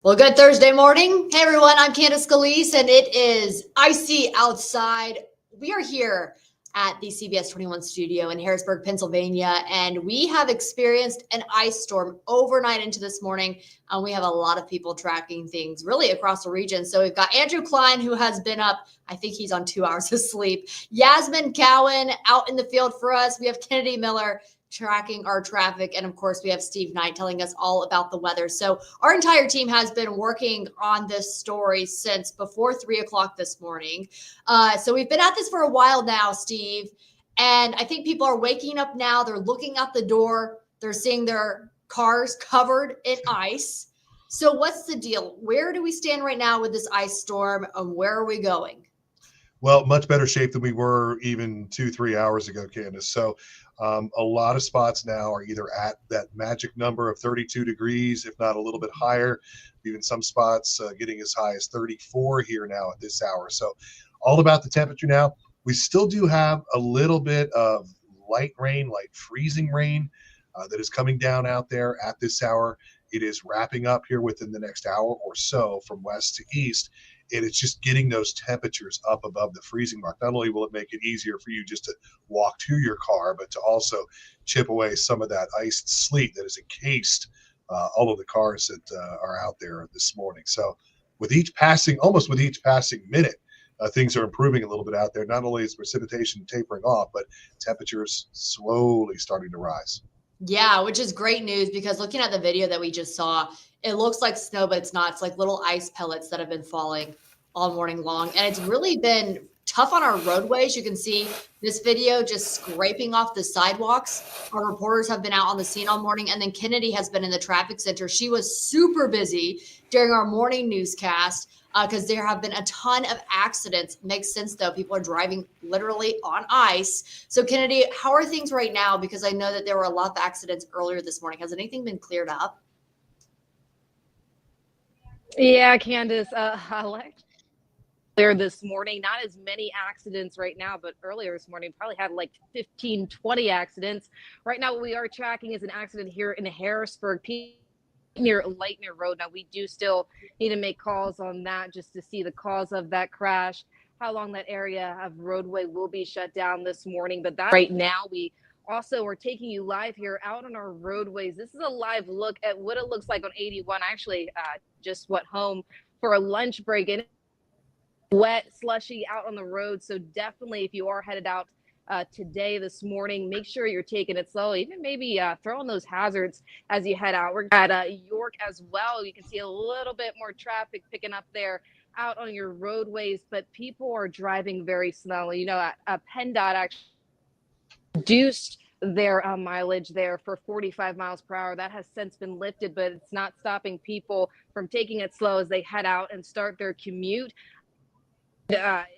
Well, good Thursday morning. Hey, everyone. I'm Candace Scalese, and it is icy outside. We are here at the CBS 21 studio in Harrisburg, Pennsylvania, and we have experienced an ice storm overnight into this morning. And we have a lot of people tracking things really across the region. So we've got Andrew Klein, who has been up. I think he's on 2 hours of sleep. Yasmine, Cowan out in the field for us. We have Kennedy Miller tracking our traffic. And of course, we have Steve Knight telling us all about the weather. So our entire team has been working on this story since before 3 o'clock this morning. So we've been at this for a while now, Steve. And I think people are waking up now. They're looking out the door. They're seeing their cars covered in ice. So what's the deal? Where do we stand right now with this ice storm, and where are we going? Well, much better shape than we were even 2-3 hours ago, Candace. So a lot of spots now are either at that magic number of 32 degrees, if not a little bit higher. Even some spots getting as high as 34 here now at this hour. So all about the temperature now. We still do have a little bit of light rain, light freezing rain that is coming down out there at this hour. It is wrapping up here within the next hour or so from west to east. And it's just getting those temperatures up above the freezing mark. Not only will it make it easier for you just to walk to your car, but to also chip away some of that iced sleet that has encased all of the cars that are out there this morning. So with each passing minute, things are improving a little bit out there. Not only is precipitation tapering off, but temperatures slowly starting to rise. Yeah, which is great news because looking at the video that we just saw, it looks like snow, but it's not. It's like little ice pellets that have been falling all morning long. And it's really been tough on our roadways. You can see this video just scraping off the sidewalks. Our reporters have been out on the scene all morning. And then Kennedy has been in the traffic center. She was super busy during our morning newscast because there have been a ton of accidents. Makes sense, though. People are driving literally on ice. So, Kennedy, how are things right now? Because I know that there were a lot of accidents earlier this morning. Has anything been cleared up? Yeah, Candace, I like there this morning, not as many accidents right now, but earlier this morning, probably had like 15, 20 accidents. Right now, what we are tracking is an accident here in Harrisburg, near Lightner Road. Now, we do still need to make calls on that just to see the cause of that crash, how long that area of roadway will be shut down this morning. But that right now, we also are taking you live here out on our roadways. This is a live look at what it looks like on 81. I actually just went home for a lunch break, and wet, slushy out on the road. So definitely, if you are headed out today, this morning, make sure you're taking it slow. Even maybe throw on those hazards as you head out. We're at York as well. You can see a little bit more traffic picking up there out on your roadways, but people are driving very slowly. You know, PennDOT actually reduced their mileage there for 45 miles per hour. That has since been lifted, but it's not stopping people from taking it slow as they head out and start their commute.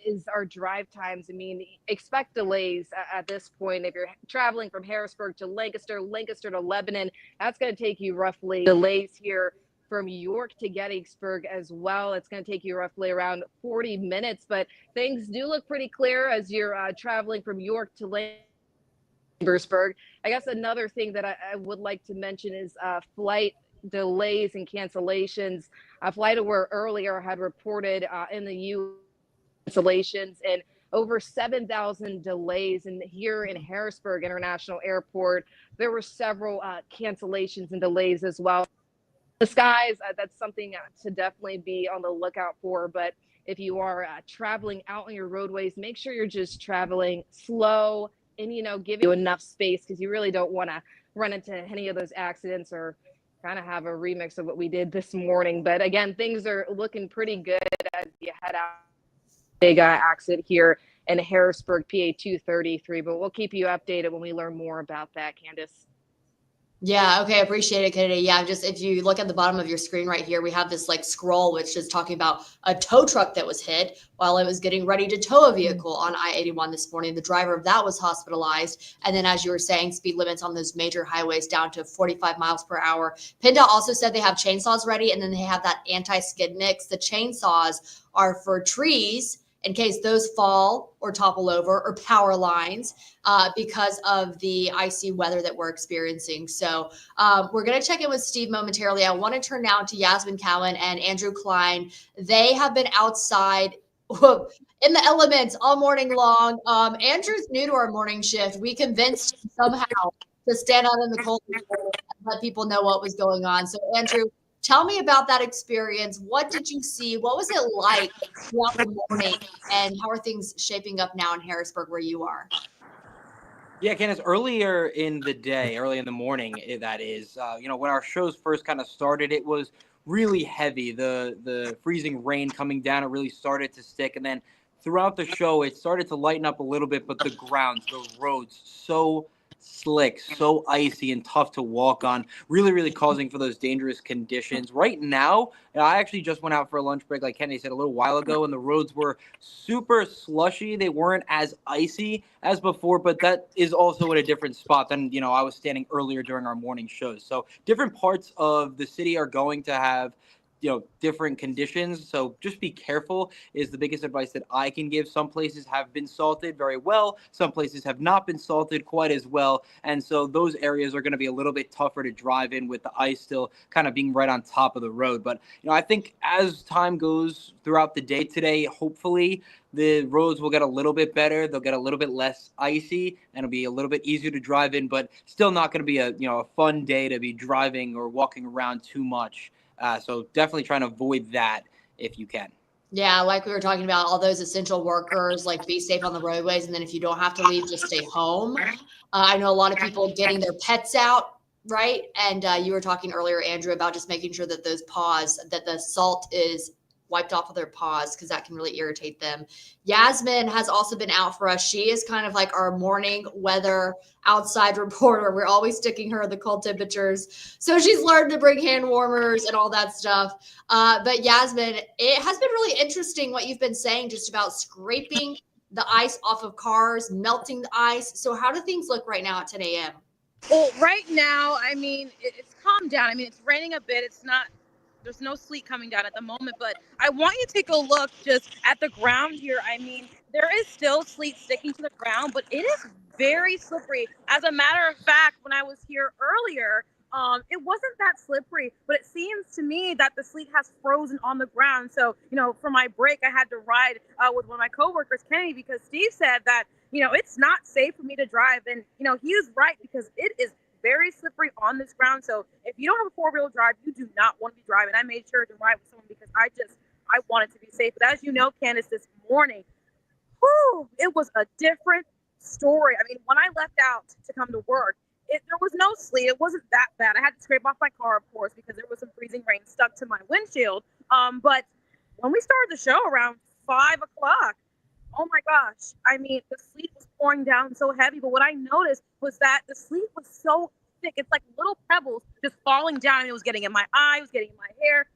Is our drive times. I mean, expect delays at this point. If you're traveling from Harrisburg to Lancaster to Lebanon, that's going to take you roughly delays here from York to Gettysburg as well. It's going to take you roughly around 40 minutes, but things do look pretty clear as you're traveling from York to Lancaster. I guess another thing that I would like to mention is flight delays and cancellations. FlightAware earlier had reported in the U.S. cancellations and over 7,000 delays. And here in Harrisburg International Airport, there were several cancellations and delays as well. The skies, that's something to definitely be on the lookout for. But if you are traveling out on your roadways, make sure you're just traveling slow and, you know, give you enough space because you really don't want to run into any of those accidents or kind of have a remix of what we did this morning. But again, things are looking pretty good as you head out. Big accident here in Harrisburg, PA 233, but we'll keep you updated when we learn more about that, Candace. Yeah, okay, I appreciate it, Kennedy. Yeah, just if you look at the bottom of your screen right here, we have this like scroll which is talking about a tow truck that was hit while it was getting ready to tow a vehicle on I-81 this morning. The driver of that was hospitalized. And then, as you were saying, speed limits on those major highways down to 45 miles per hour. PennDOT also said they have chainsaws ready, and then they have that anti-skid mix. The chainsaws are for trees in case those fall or topple over, or power lines because of the icy weather that we're experiencing. So we're going to check in with Steve momentarily. I want to turn now to Yasmine, Cowan, and Andrew Klein. They have been outside in the elements all morning long. Andrew's new to our morning shift. We convinced him somehow to stand out in the cold and let people know what was going on. So Andrew, tell me about that experience. What did you see? What was it like throughout the morning? And how are things shaping up now in Harrisburg where you are? Yeah, Candace, earlier in the day, early in the morning, that is, when our shows first kind of started, it was really heavy. The freezing rain coming down, it really started to stick. And then throughout the show, it started to lighten up a little bit, but the grounds, the roads, so slick, so icy and tough to walk on, really, really causing for those dangerous conditions. Right now, I actually just went out for a lunch break, like Kenny said a little while ago, and the roads were super slushy. They weren't as icy as before, but that is also at a different spot than, I was standing earlier during our morning shows. So different parts of the city are going to have different conditions. So just be careful is the biggest advice that I can give. Some places have been salted very well. Some places have not been salted quite as well. And so those areas are going to be a little bit tougher to drive in with the ice still kind of being right on top of the road. But, I think as time goes throughout the day today, hopefully the roads will get a little bit better. They'll get a little bit less icy and it'll be a little bit easier to drive in, but still not going to be a fun day to be driving or walking around too much. So definitely trying to avoid that if you can. Yeah, like we were talking about, all those essential workers, like be safe on the roadways. And then if you don't have to leave, just stay home. I know a lot of people getting their pets out, right? And you were talking earlier, Andrew, about just making sure that that the salt is wiped off of their paws, because that can really irritate them. Yasmine has also been out for us. She is kind of like our morning weather outside reporter. We're always sticking her the cold temperatures. So she's learned to bring hand warmers and all that stuff. But Yasmine, it has been really interesting what you've been saying just about scraping the ice off of cars, melting the ice. So how do things look right now at 10 a.m.? Well, right now, it's calmed down. It's raining a bit. There's no sleet coming down at the moment, but I want you to take a look just at the ground here. There is still sleet sticking to the ground, but it is very slippery. As a matter of fact, when I was here earlier, it wasn't that slippery, but it seems to me that the sleet has frozen on the ground. So, for my break, I had to ride with one of my coworkers, Kenny, because Steve said that, it's not safe for me to drive. And, he was right, because it is very slippery on this ground. So if you don't have a four-wheel drive, you do not want to be driving. I made sure to ride with someone because I wanted to be safe. But as you know, Candace, this morning, it was a different story. When I left out to come to work, there was no sleet. It wasn't that bad. I had to scrape off my car, of course, because there was some freezing rain stuck to my windshield. But when we started the show around 5 o'clock, oh my gosh, the sleet was pouring down so heavy, but what I noticed was that the sleet was so thick. It's like little pebbles just falling down. It was getting in my eye, it was getting in my hair.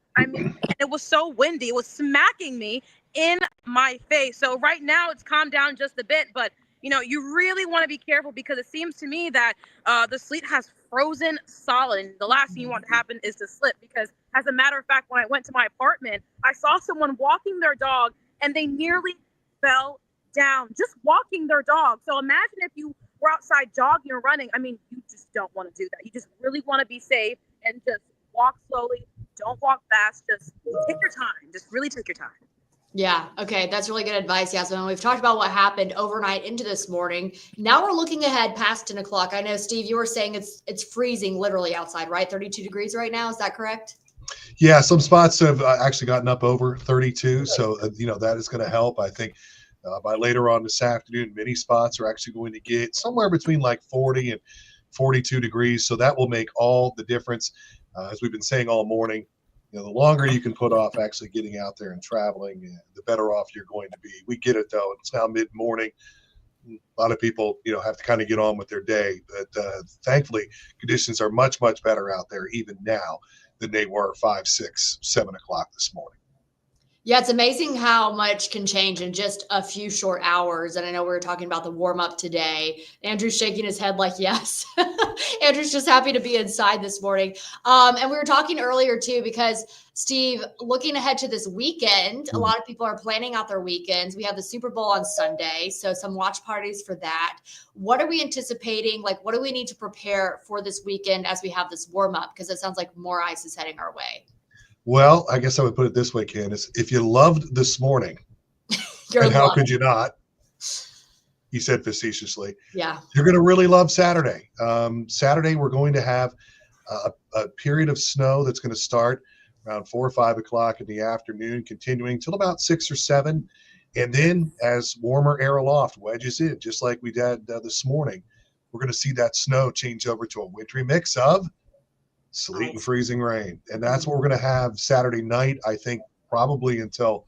It was so windy. It was smacking me in my face. So right now it's calmed down just a bit, but you really want to be careful, because it seems to me that the sleet has frozen solid. And the last thing you want to happen is to slip, because as a matter of fact, when I went to my apartment, I saw someone walking their dog and they nearly fell down just walking their dog. So imagine if you were outside jogging or running. You just don't want to do that. You just really want to be safe and just walk slowly. Don't walk fast. Just take your time. Just really take your time. Yeah. Okay. That's really good advice, Yasmine. We've talked about what happened overnight into this morning. Now we're looking ahead past 10 o'clock. I know, Steve, you were saying it's freezing literally outside, right? 32 degrees right now. Is that correct? Yeah, some spots have actually gotten up over 32. So, that is going to help. I think by later on this afternoon, many spots are actually going to get somewhere between like 40 and 42 degrees. So that will make all the difference. As we've been saying all morning, the longer you can put off actually getting out there and traveling, the better off you're going to be. We get it, though. It's now mid-morning. A lot of people, have to kind of get on with their day. But thankfully, conditions are much, much better out there even now than they were 5, 6, 7 o'clock this morning. Yeah, it's amazing how much can change in just a few short hours. And I know we were talking about the warm up today. Andrew's shaking his head like, yes. Andrew's just happy to be inside this morning. And we were talking earlier too, because Steve, looking ahead to this weekend, a lot of people are planning out their weekends. We have the Super Bowl on Sunday, so some watch parties for that. What are we anticipating? Like, what do we need to prepare for this weekend as we have this warm up? Because it sounds like more ice is heading our way. Well, I guess I would put it this way, Candace. If you loved this morning, and how could you not? He said facetiously. Yeah. You're going to really love Saturday. Saturday, we're going to have a period of snow that's going to start around 4 or 5 o'clock in the afternoon, continuing till about 6 or 7. And then as warmer air aloft wedges in, just like we did this morning, we're going to see that snow change over to a wintry mix of sleet and freezing rain. And that's what we're going to have Saturday night, I think, probably until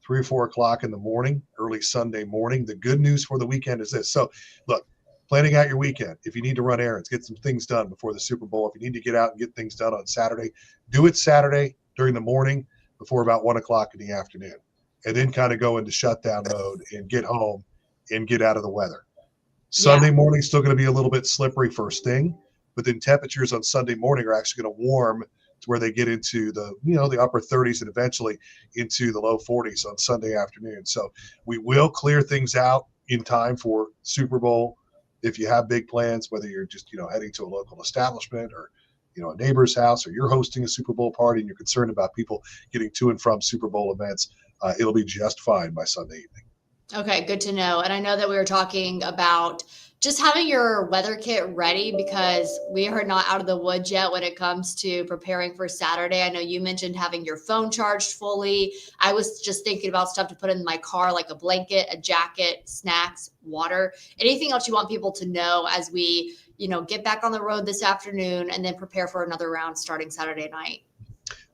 3 or 4 o'clock in the morning, early Sunday morning. The good news for the weekend is this. So, look, planning out your weekend. If you need to run errands, get some things done before the Super Bowl. If you need to get out and get things done on Saturday, do it Saturday during the morning before about 1 o'clock in the afternoon. And then kind of go into shutdown mode and get home and get out of the weather. Sunday morning still going to be a little bit slippery first thing, but then temperatures on Sunday morning are actually going to warm to where they get into the, the upper 30s and eventually into the low 40s on Sunday afternoon. So we will clear things out in time for Super Bowl. If you have big plans, whether you're just, heading to a local establishment or, a neighbor's house, or you're hosting a Super Bowl party and you're concerned about people getting to and from Super Bowl events, it'll be just fine by Sunday evening. Okay, good to know. And I know that we were talking about just having your weather kit ready because we are not out of the woods yet when it comes to preparing for Saturday. I know you mentioned having your phone charged fully. I was just thinking about stuff to put in my car, like a blanket, a jacket, snacks, water, anything else you want people to know as we, get back on the road this afternoon and then prepare for another round starting Saturday night.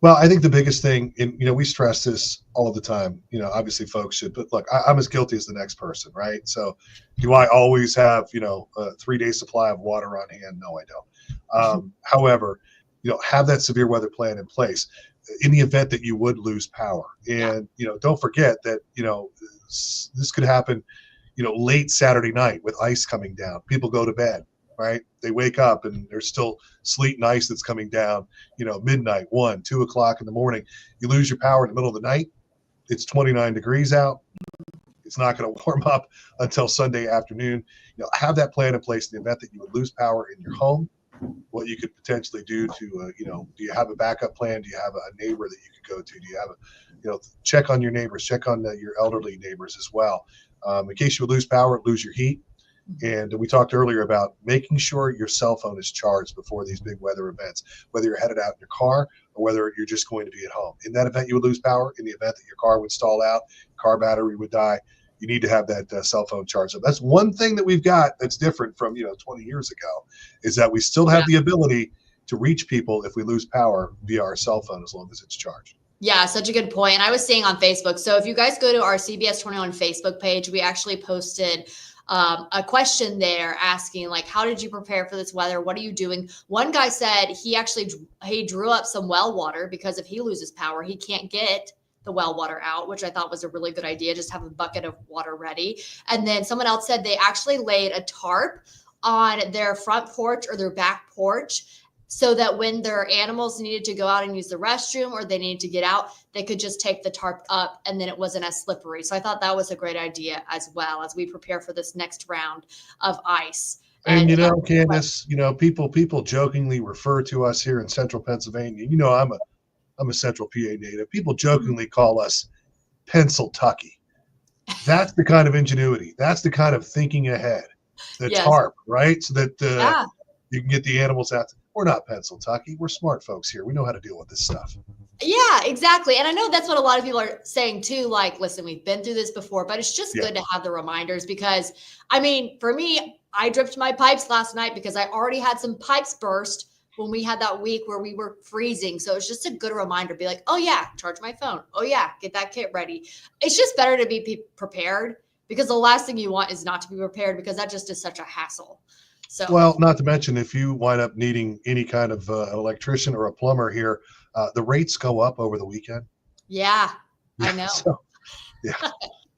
Well, I think the biggest thing, and we stress this all the time, obviously folks should, but look, I'm as guilty as the next person, right? So do I always have, a 3-day supply of water on hand? No, I don't. However, have that severe weather plan in place in the event that you would lose power. And, don't forget that, this could happen, late Saturday night with ice coming down. People go to bed. Right? They wake up and there's still sleet and ice that's coming down, midnight, 1, 2 o'clock in the morning. You lose your power in the middle of the night. It's 29 degrees out. It's not going to warm up until Sunday afternoon. Have that plan in place in the event that you would lose power in your home. What you could potentially do to, do you have a backup plan? Do you have a neighbor that you could go to? Do you have check on your neighbors, check on your elderly neighbors as well. In case you would lose power, lose your heat. And we talked earlier about making sure your cell phone is charged before these big weather events, whether you're headed out in your car or whether you're just going to be at home. In that event, you would lose power. In the event that your car would stall out, car battery would die, you need to have that cell phone charged up. That's one thing that we've got that's different from 20 years ago, is that we still have the ability to reach people if we lose power via our cell phone as long as it's charged. Yeah, such a good point. And I was seeing on Facebook. So if you guys go to our CBS 21 Facebook page, we actually posted a question there asking, like, how did you prepare for this weather? What are you doing? One guy said he drew up some well water because if he loses power, he can't get the well water out, which I thought was a really good idea. Just have a bucket of water ready. And then someone else said they actually laid a tarp on their front porch or their back porch so that when their animals needed to go out and use the restroom or they needed to get out, they could just take the tarp up and then it wasn't as slippery. So I thought that was a great idea as well as we prepare for this next round of ice. And Candace, people jokingly refer to us here in central Pennsylvania. I'm a central PA native. People jokingly call us Pencil-tucky. That's the kind of ingenuity. That's the kind of thinking ahead. The tarp, right? So that you can get the animals out. We're not Pencil-tucky. We're smart folks here. We know how to deal with this stuff. Yeah, exactly. And I know that's what a lot of people are saying too. Like, listen, we've been through this before, but it's just good to have the reminders because, for me, I dripped my pipes last night because I already had some pipes burst when we had that week where we were freezing. So it's just a good reminder. Be like, oh yeah, charge my phone. Oh yeah, get that kit ready. It's just better to be prepared because the last thing you want is not to be prepared because that just is such a hassle. So, well, not to mention if you wind up needing any kind of an electrician or a plumber here, the rates go up over the weekend. Yeah. I know. So, yeah.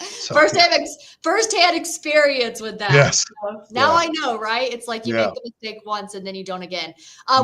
So, First-hand experience with that. Yes. So now Yeah. I know, right? It's like you Yeah. make the mistake once and then you don't again.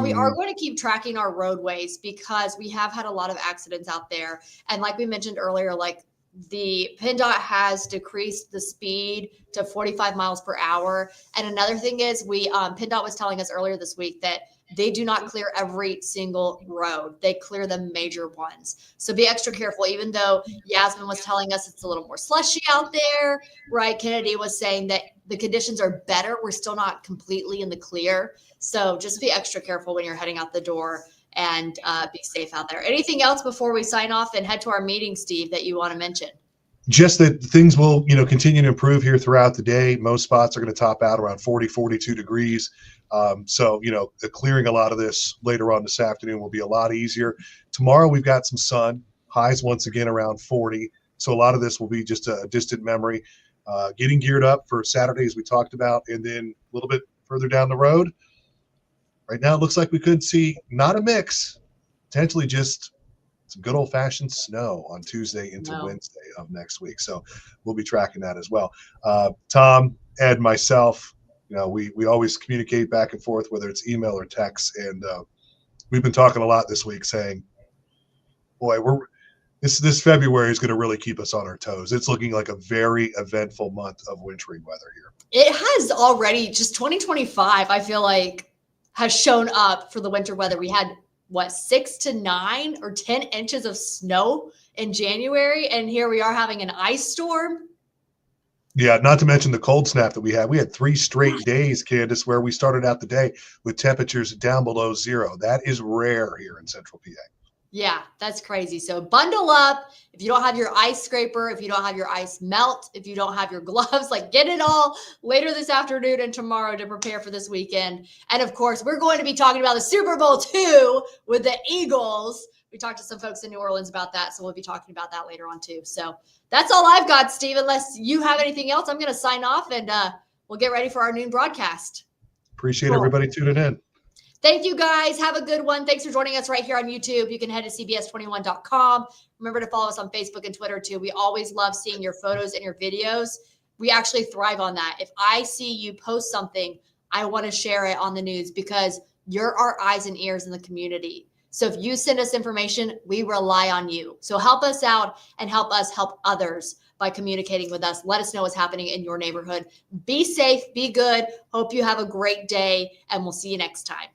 We are Mhm. going to keep tracking our roadways because we have had a lot of accidents out there. And like we mentioned earlier, like the PennDOT has decreased the speed to 45 miles per hour. And another thing is PennDOT was telling us earlier this week that they do not clear every single road. They clear the major ones. So be extra careful, even though Yasmine was telling us it's a little more slushy out there, right? Kennedy was saying that the conditions are better. We're still not completely in the clear. So just be extra careful when you're heading out the door and be safe out there. Anything else before we sign off and head to our meeting, Steve, that you want to mention? Just that things will, continue to improve here throughout the day. Most spots are going to top out around 40, 42 degrees. So, clearing a lot of this later on this afternoon will be a lot easier. Tomorrow, we've got some sun, highs once again around 40. So a lot of this will be just a distant memory. Getting geared up for Saturday, as we talked about, and then a little bit further down the road. Right now, it looks like we could see not a mix, potentially just some good old-fashioned snow on Tuesday into Wednesday of next week. So we'll be tracking that as well. Tom, Ed, myself, we always communicate back and forth, whether it's email or text. And we've been talking a lot this week saying, boy, this February is going to really keep us on our toes. It's looking like a very eventful month of wintry weather here. It has already, just 2025, I feel like, has shown up for the winter weather. We had 6 to 9 or 10 inches of snow in January, and here we are having an ice storm. Yeah, not to mention the cold snap that we had. We had 3 straight days, Candace, where we started out the day with temperatures down below zero. That is rare here in Central PA. Yeah, that's crazy. So bundle up. If you don't have your ice scraper, if you don't have your ice melt, if you don't have your gloves, get it all later this afternoon and tomorrow to prepare for this weekend. And of course, we're going to be talking about the Super Bowl II with the Eagles. We talked to some folks in New Orleans about that, so we'll be talking about that later on too. So that's all I've got, Steve. Unless you have anything else, I'm going to sign off and we'll get ready for our noon broadcast. Appreciate everybody tuning in. Thank you, guys. Have a good one. Thanks for joining us right here on YouTube. You can head to cbs21.com. Remember to follow us on Facebook and Twitter, too. We always love seeing your photos and your videos. We actually thrive on that. If I see you post something, I want to share it on the news because you're our eyes and ears in the community. So if you send us information, we rely on you. So help us out and help us help others by communicating with us. Let us know what's happening in your neighborhood. Be safe, be good. Hope you have a great day, and we'll see you next time.